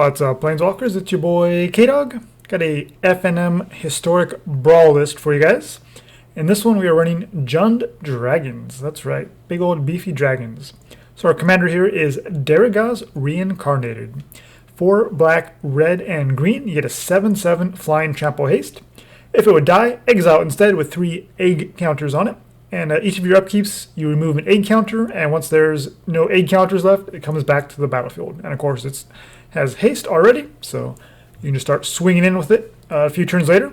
What's up, Planeswalkers? It's your boy K-Dog. Got a FNM historic Brawl list for you guys. In this one, we are running Jund Dragons. That's right, big old beefy dragons. So our commander here is Darigaaz Reincarnated. 4 black, red, and green. You get a 7/7 flying trample haste. If it would die, exile instead with 3 egg counters on it. And each of your upkeeps, you remove an egg counter, and once there's no egg counters left, it comes back to the battlefield. And of course, it has haste already, so you can just start swinging in with it a few turns later.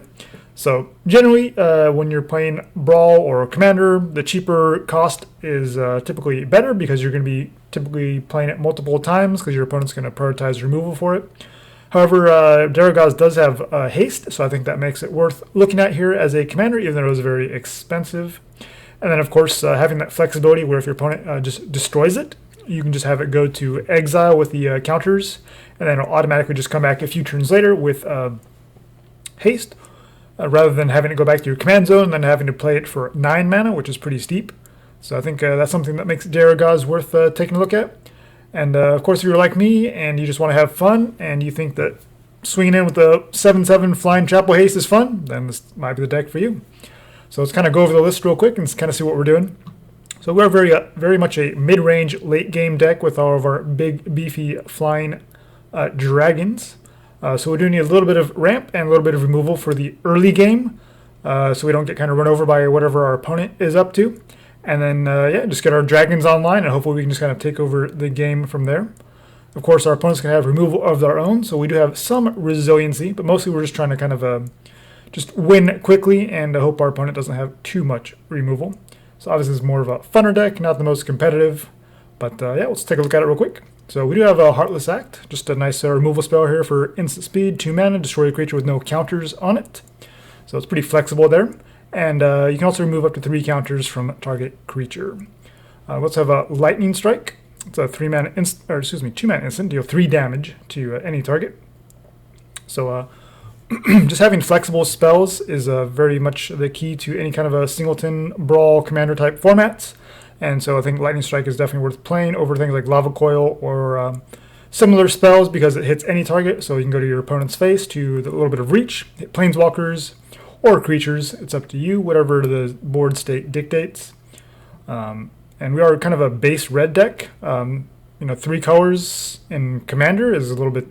So generally, when you're playing Brawl or Commander, the cheaper cost is typically better because you're going to be typically playing it multiple times because your opponent's going to prioritize removal for it. However, Darigaaz does have haste, so I think that makes it worth looking at here as a commander, even though it was very expensive. And then, of course, having that flexibility where if your opponent just destroys it, you can just have it go to exile with the counters, and then it'll automatically just come back a few turns later with haste, rather than having it go back to your command zone and then having to play it for 9 mana, which is pretty steep. So I think that's something that makes Darigaaz worth taking a look at. And, of course, if you're like me and you just want to have fun and you think that swinging in with the 7/7 flying trample haste is fun, then this might be the deck for you. So let's kind of go over the list real quick and kind of see what we're doing. So we're very much a mid-range, late-game deck with all of our big, beefy, flying dragons. So we do need a little bit of ramp and a little bit of removal for the early game, so we don't get kind of run over by whatever our opponent is up to. And then, yeah, just get our dragons online, and hopefully we can just kind of take over the game from there. Of course, our opponents can have removal of their own, so we do have some resiliency, but mostly we're just trying to kind of just win quickly and hope our opponent doesn't have too much removal. So obviously it's more of a funner deck, not the most competitive, but yeah, let's take a look at it real quick. So we do have a Heartless Act, just a nice removal spell here for instant speed, 2 mana, destroy a creature with no counters on it. So it's pretty flexible there. And you can also remove up to 3 counters from target creature. Let's have a Lightning Strike. It's a 2 mana instant, deal 3 damage to any target. So just having flexible spells is very much the key to any kind of a singleton Brawl commander type formats. And so I think Lightning Strike is definitely worth playing over things like Lava Coil or similar spells because it hits any target. So you can go to your opponent's face to a little bit of reach, hit planeswalkers or creatures. It's up to you, whatever the board state dictates. And we are kind of a base red deck. 3 colors in Commander is a little bit,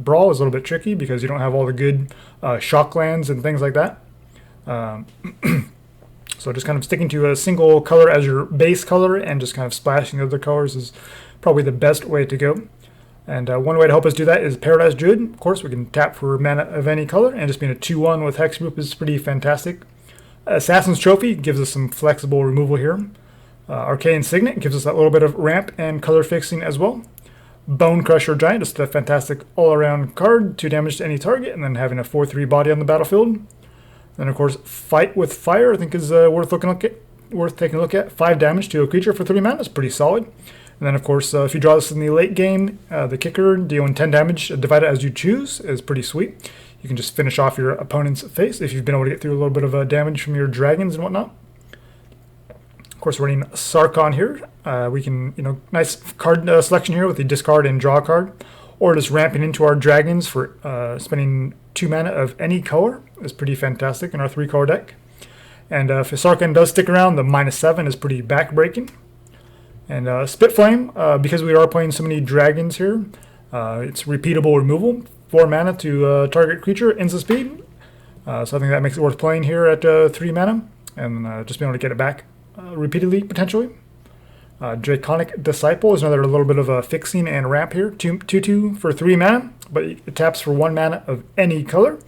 Brawl is a little bit tricky because you don't have all the good shock lands and things like that. So just kind of sticking to a single color as your base color and just kind of splashing other colors is probably the best way to go. And one way to help us do that is Paradise Druid. Of course, we can tap for mana of any color, and just being a 2/1 with Hexproof is pretty fantastic. Assassin's Trophy gives us some flexible removal here. Arcane Signet gives us that little bit of ramp and color fixing as well. Bone Crusher Giant, just a fantastic all-around card, 2 damage to any target, and then having a 4/3 body on the battlefield. Then, of course, Fight with Fire, I think is worth taking a look at. 5 damage to a creature for 3 mana is pretty solid. And then, of course, if you draw this in the late game, the Kicker, dealing 10 damage, divide it as you choose, is pretty sweet. You can just finish off your opponent's face if you've been able to get through a little bit of damage from your dragons and whatnot. Of course, running Sarkhan here. We can, nice card selection here with the discard and draw card. Or just ramping into our dragons for spending 2 mana of any color is pretty fantastic in our 3-color deck. And if Sarkhan does stick around, the -7 is pretty backbreaking. And Spitflame, because we are playing so many dragons here, it's repeatable removal. 4 mana to target creature, instant speed. So I think that makes it worth playing here at 3 mana. And just being able to get it back repeatedly, potentially. Draconic Disciple is another little bit of a fixing and ramp here. 2/2 for 3 mana, but it taps for 1 mana of any color.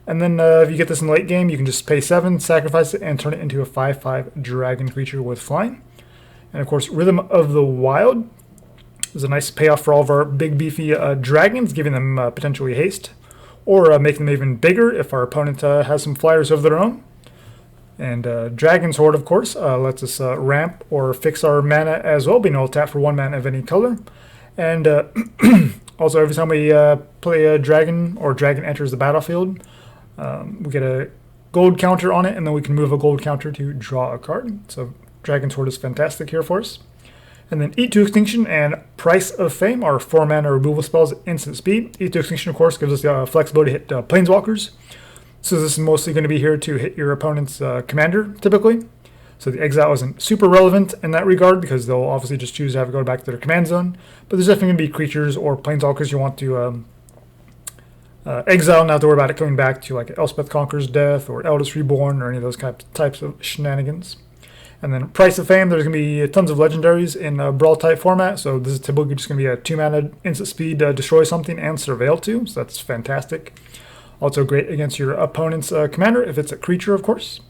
And then if you get this in late game, you can just pay 7, sacrifice it, and turn it into a 5/5 dragon creature with flying. And of course, Rhythm of the Wild is a nice payoff for all of our big beefy dragons, giving them potentially haste, or making them even bigger if our opponent has some flyers of their own. And Dragon's Hoard, of course, lets us ramp or fix our mana as well, being able to tap for 1 mana of any color. And also, every time we play a dragon or dragon enters the battlefield, we get a gold counter on it, and then we can move a gold counter to draw a card. So Dragon's Hoard is fantastic here for us. And then Eat to Extinction and Price of Fame are 4 mana removal spells at instant speed. Eat to Extinction, of course, gives us the flexibility to hit Planeswalkers. So this is mostly going to be here to hit your opponent's commander, typically. So the exile isn't super relevant in that regard because they'll obviously just choose to have it go back to their command zone. But there's definitely going to be creatures or Planeswalkers you want to exile, not to worry about it coming back to like Elspeth Conqueror's Death or Eldest Reborn or any of those types of shenanigans. And then Price of Fame, there's going to be tons of legendaries in Brawl type format. So this is typically just going to be a 2 mana instant speed destroy something and surveil too. So that's fantastic. Also great against your opponent's commander if it's a creature, of course.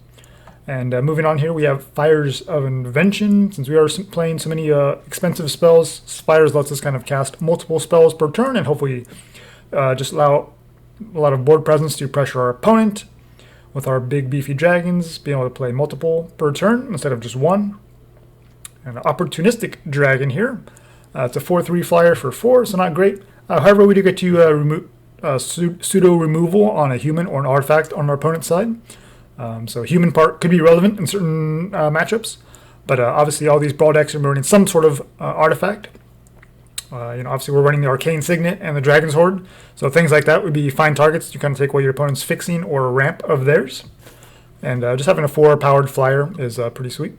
And moving on here, we have Fires of Invention. Since we are playing so many expensive spells, Fires lets us kind of cast multiple spells per turn and hopefully just allow a lot of board presence to pressure our opponent. With our big beefy dragons, being able to play multiple per turn instead of just one. And an Opportunistic Dragon here. It's a 4/3 flyer for 4, so not great. However, we do get to remove pseudo removal on a human or an artifact on our opponent's side. So human part could be relevant in certain matchups, but obviously all these Brawl decks are running some sort of artifact. Obviously we're running the Arcane Signet and the Dragon's Hoard, so things like that would be fine targets to kind of take away your opponent's fixing or a ramp of theirs. And just having a 4-powered flyer is pretty sweet.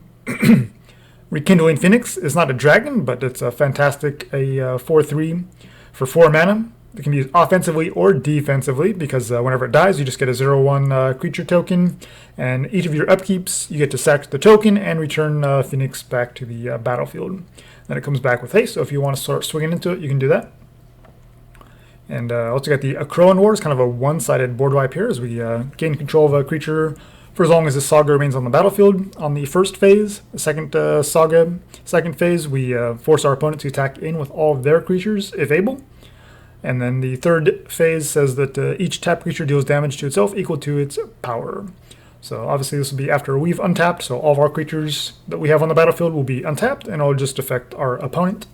Rekindling Phoenix is not a dragon, but it's a fantastic 4/3 for 4 mana. It can be used offensively or defensively because whenever it dies, you just get a 0/1 creature token, and each of your upkeeps, you get to sack the token and return Phoenix back to the battlefield. Then it comes back with haste, so if you want to start swinging into it, you can do that. And also got the Akroan Wars, kind of a one-sided board wipe here as we gain control of a creature for as long as the saga remains on the battlefield. On the first phase, the second phase, we force our opponent to attack in with all of their creatures if able. And then the third phase says that each tapped creature deals damage to itself equal to its power. So obviously this will be after we've untapped, so all of our creatures that we have on the battlefield will be untapped, and it'll just affect our opponent.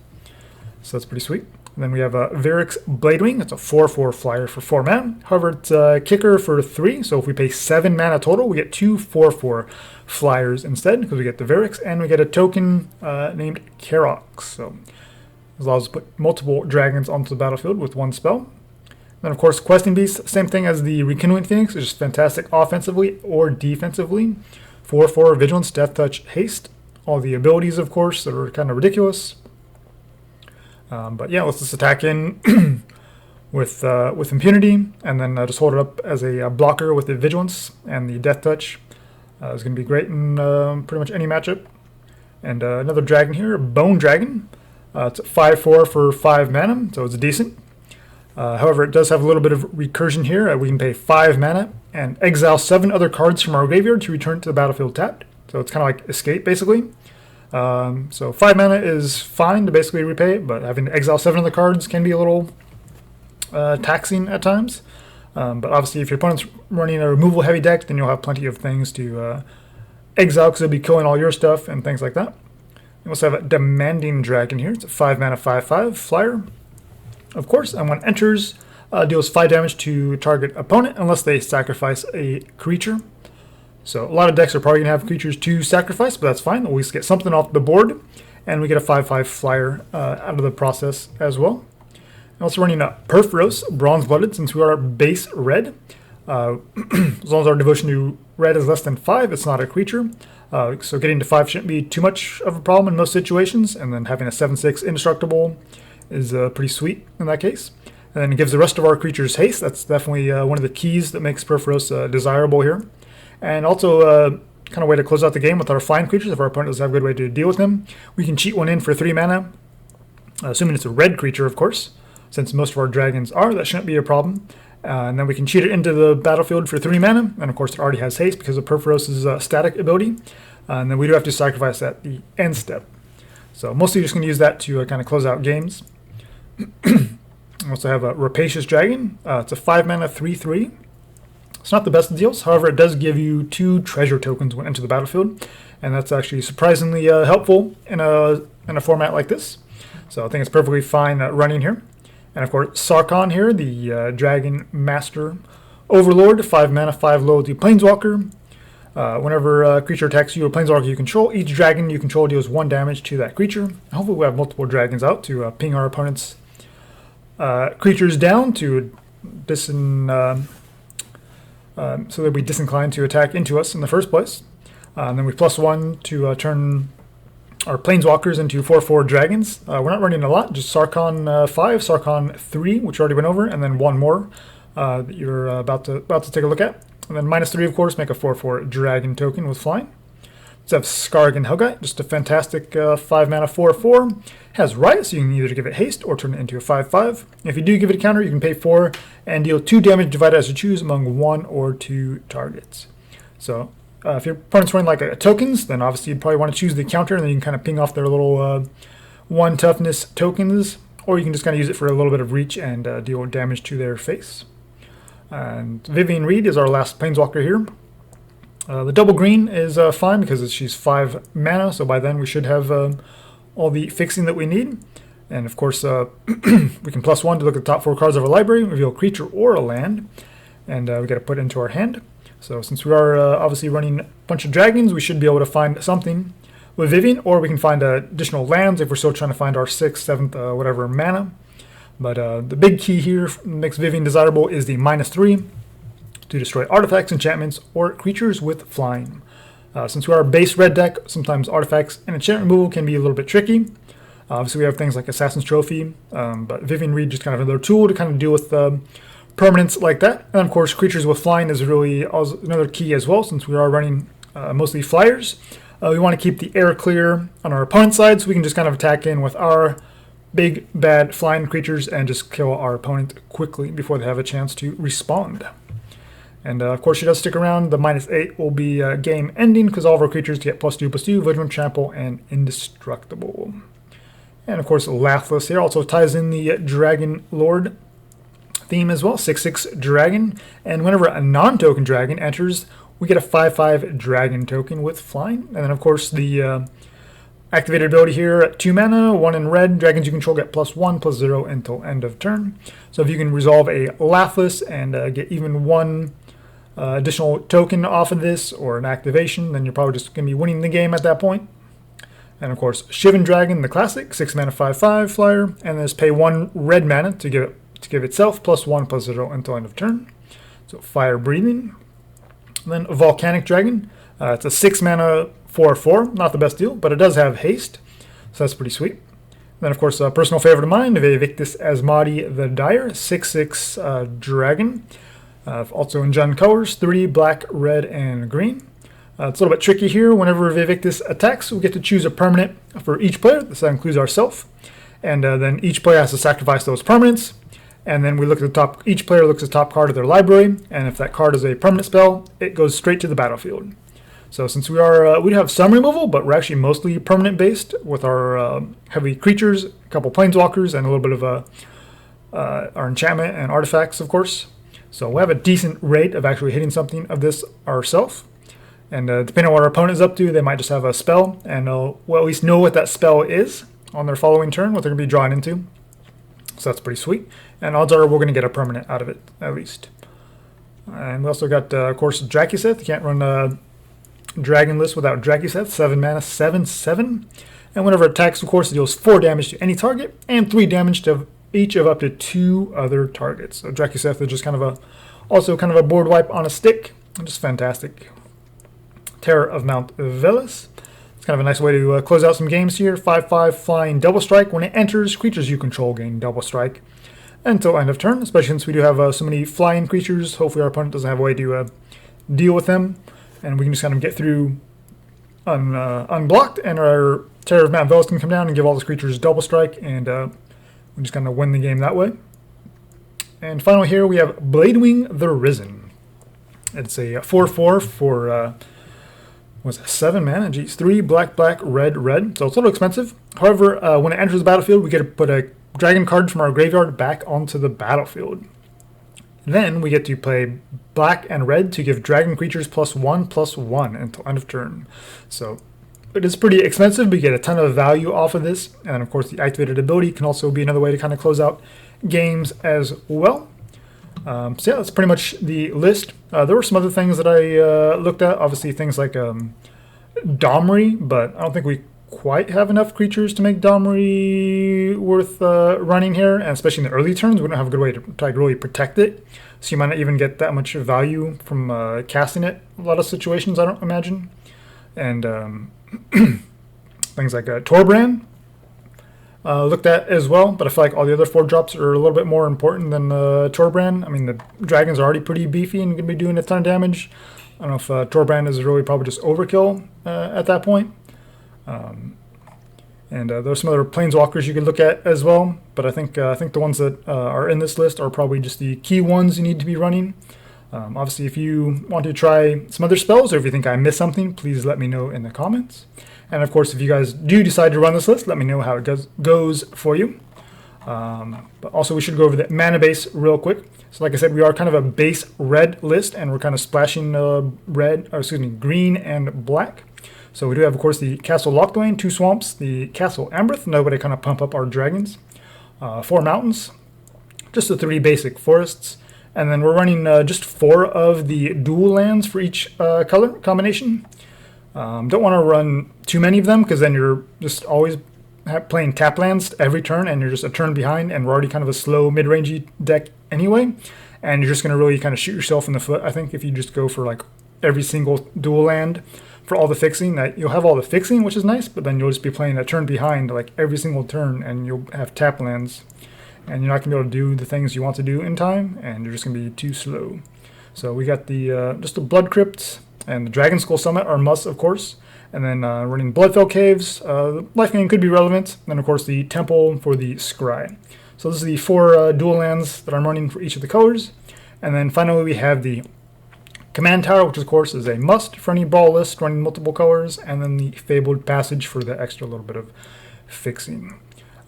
So that's pretty sweet. And then we have Verix Bladewing. It's a 4/4 flyer for 4 mana. However, it's a kicker for 3, so if we pay 7 mana total, we get 2 4/4 flyers instead, because we get the Verix, and we get a token named Karox. So it allows us to put multiple dragons onto the battlefield with one spell. Then, of course, Questing Beast, same thing as the Rekindling Phoenix, is just fantastic offensively or defensively. 4/4 Vigilance, Death Touch, Haste. All the abilities, of course, that are kind of ridiculous. But yeah, let's just attack in with impunity, and then just hold it up as a blocker with the Vigilance and the Death Touch. It's going to be great in pretty much any matchup. And another dragon here, Bone Dragon. It's 5/4 for 5 mana, so it's decent. However, it does have a little bit of recursion here. We can pay 5 mana and exile 7 other cards from our graveyard to return to the battlefield tapped. So it's kind of like escape, basically. So 5 mana is fine to basically repay it, but having to exile 7 other cards can be a little taxing at times. But obviously, if your opponent's running a removal-heavy deck, then you'll have plenty of things to exile because they'll be killing all your stuff and things like that. We also have a Demanding Dragon here. It's a 5 mana 5/5 flyer. Of course, and when it enters, deals 5 damage to target opponent unless they sacrifice a creature. So a lot of decks are probably going to have creatures to sacrifice, but that's fine. We'll at least get something off the board, and we get a 5/5 flyer out of the process as well. And also running a Purphoros, Bronze-Blooded, since we are base red. As long as our devotion to red is less than 5, it's not a creature. So getting to 5 shouldn't be too much of a problem in most situations, and then having a 7/6 indestructible is pretty sweet in that case. And then it gives the rest of our creatures haste. That's definitely one of the keys that makes Purphoros desirable here. And also kind of way to close out the game with our flying creatures. If our opponent doesn't have a good way to deal with them, we can cheat one in for 3 mana, assuming it's a red creature, of course. Since most of our dragons are, that shouldn't be a problem. And then we can cheat it into the battlefield for 3 mana. And of course it already has haste because of Purphoros' static ability. And then we do have to sacrifice at the end step. So mostly just going to use that to kind of close out games. We also have a Rapacious Dragon. It's a 5 mana 3/3. It's not the best of deals. However, it does give you 2 treasure tokens when into the battlefield. And that's actually surprisingly helpful in a format like this. So I think it's perfectly fine running here. And of course, Sarkhan here, the Dragon Master Overlord, 5 mana, 5 loyalty Planeswalker. Whenever a creature attacks you or planeswalker you control, each dragon you control deals 1 damage to that creature. Hopefully we have multiple dragons out to ping our opponent's creatures down to so they'll be disinclined to attack into us in the first place. And then we +1 to turn our planeswalkers into 4/4 dragons. We're not running a lot, just Sarkhan 5, Sarkhan 3, which we already went over, and then 1 more that you're about to take a look at. And then -3, of course, make a 4/4 dragon token with flying. Let's have Skarrgan Hellkite, just a fantastic 5 mana 4/4. Has Riot, so you can either give it haste or turn it into a 5/5. If you do give it a counter, you can pay 4 and deal 2 damage divided as you choose among 1 or 2 targets. So if your opponent's running like a tokens, then obviously you'd probably want to choose the counter, and then you can kind of ping off their little 1 toughness tokens, or you can just kind of use it for a little bit of reach and deal damage to their face. And Vivien Reid is our last planeswalker here. The double green is fine because she's 5 mana, so by then we should have all the fixing that we need. And of course, we can +1 to look at the top 4 cards of our library, reveal a creature or a land, and we got to put it into our hand. So since we are obviously running a bunch of dragons, we should be able to find something with Vivien, or we can find additional lands if we're still trying to find our 6th, 7th, whatever mana. But the big key here makes Vivien desirable is the -3 to destroy artifacts, enchantments, or creatures with flying. Since we are a base red deck, sometimes artifacts and enchantment removal can be a little bit tricky. Obviously, we have things like Assassin's Trophy, but Vivien Reid just kind of another tool to kind of deal with permanents like that. And of course, creatures with flying is really another key as well, since we are running mostly flyers. We want to keep the air clear on our opponent's side, so we can just kind of attack in with our big, bad flying creatures and just kill our opponent quickly before they have a chance to respond. And of course, she does stick around. The -8 will be game ending because all of our creatures get +2/+2, Vigilant, Trample, and Indestructible. And of course, Lathliss here also ties in the Dragon Lord theme as well, 6/6 dragon. And whenever a non-token dragon enters, we get a 5/5 dragon token with flying. And then of course, the activated ability here at 2 mana, 1 in red, dragons you control get +1/+0 until end of turn. So if you can resolve a Lathliss and get even 1 additional token off of this or an activation, then you're probably just going to be winning the game at that point. And of course, Shivan Dragon, the classic, 6 mana 5/5 flyer, and just pay 1 red mana to give itself +1/+0 until end of turn. So fire breathing. And then Volcanic Dragon, it's a 6 mana 4/4, not the best deal, but it does have haste, so that's pretty sweet. And then of course, a personal favorite of mine, Vaevictis Asmadi the Dire, 6/6 dragon. Also in Jund colors, 3 black, red, and green. It's a little bit tricky here. Whenever Vaevictis attacks, we get to choose a permanent for each player. This includes ourselves. And then each player has to sacrifice those permanents. And then we look at the top. Each player looks at the top card of their library. And if that card is a permanent spell, it goes straight to the battlefield. So since we have some removal, but we're actually mostly permanent based with our heavy creatures, a couple planeswalkers, and a little bit of our enchantment and artifacts, of course. So we have a decent rate of actually hitting something of this ourselves. And depending on what our opponent is up to, they might just have a spell, and we'll at least know what that spell is on their following turn, what they're going to be drawing into. So that's pretty sweet. And odds are we're going to get a permanent out of it, at least. And we also got, of course, Dracuseth. You can't run a dragon list without Dracuseth. 7 mana, 7/7. And whenever it attacks, of course, it deals 4 damage to any target, and 3 damage to each of up to 2 other targets. So Dracuseth is just kind of also kind of a board wipe on a stick. Just fantastic. Terror of Mount Velus. It's kind of a nice way to close out some games here. 5/5 flying double strike. When it enters, creatures you control gain double strike until end of turn, especially since we do have so many flying creatures. Hopefully our opponent doesn't have a way to deal with them, and we can just kind of get through unblocked, and our Terror of Mount Velus can come down and give all those creatures double strike, and we just kind of win the game that way. And finally here we have Bladewing the Risen. It's a 4/4 for was it 7 mana? Geez, 3 black, black, red, red. So it's a little expensive. However, when it enters the battlefield, we get to put a dragon card from our graveyard back onto the battlefield. Then we get to play black and red to give dragon creatures +1/+1 until end of turn. So it is pretty expensive, but you get a ton of value off of this. And of course, the activated ability can also be another way to kind of close out games as well. So yeah, that's pretty much the list. There were some other things that I looked at. Obviously, things like Domri, but I don't think we quite have enough creatures to make Domri worth running here, and especially in the early turns, we don't have a good way to like really protect it. So you might not even get that much value from casting it. A lot of situations, I don't imagine. And things like Torbrand looked at as well, but I feel like all the other 4-drops are a little bit more important than Torbrand. I mean, the dragons are already pretty beefy and going to be doing a ton of damage. I don't know if Torbrand is really probably just overkill at that point. And there's some other planeswalkers you could look at as well, but I think the ones that are in this list are probably just the key ones you need to be running. Obviously, if you want to try some other spells, or if you think I missed something, please let me know in the comments. And of course, if you guys do decide to run this list, let me know how it goes for you. But also, we should go over the mana base real quick. So like I said, we are kind of a base red list, and we're kind of splashing green and black. So we do have, of course, the Castle Locthwain, 2 swamps, the Castle Ambreth, another way to kind of pump up our dragons, 4 mountains, just the 3 basic forests, and then we're running just 4 of the dual lands for each color combination. Don't want to run too many of them, because then you're just always playing tap lands every turn, and you're just a turn behind, and we're already kind of a slow mid-rangey deck anyway, and you're just going to really kind of shoot yourself in the foot, I think, if you just go for like every single dual land for all the fixing. That you'll have all the fixing, which is nice, but then you'll just be playing a turn behind like every single turn, and you'll have tap lands, and you're not going to be able to do the things you want to do in time, and you're just going to be too slow. So we got the just the Blood Crypt and the Dragonskull Summit are must, of course, and then running Bloodfell Caves. Life Gain could be relevant, and then of course the Temple for the Scry. So this is the 4 dual lands that I'm running for each of the colors, and then finally we have the Command Tower, which of course is a must for any Brawl list running multiple colors, and then the Fabled Passage for the extra little bit of fixing.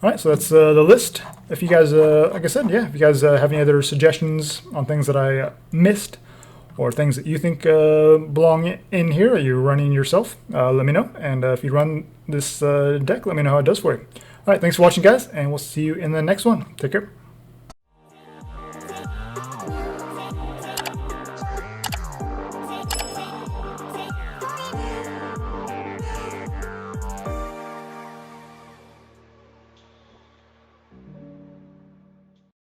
Alright, so that's the list. If you guys, like I said, yeah, if you guys have any other suggestions on things that I missed, or things that you think belong in here, or you're running yourself, let me know. And if you run this deck, let me know how it does for you. Alright, thanks for watching, guys, and we'll see you in the next one. Take care.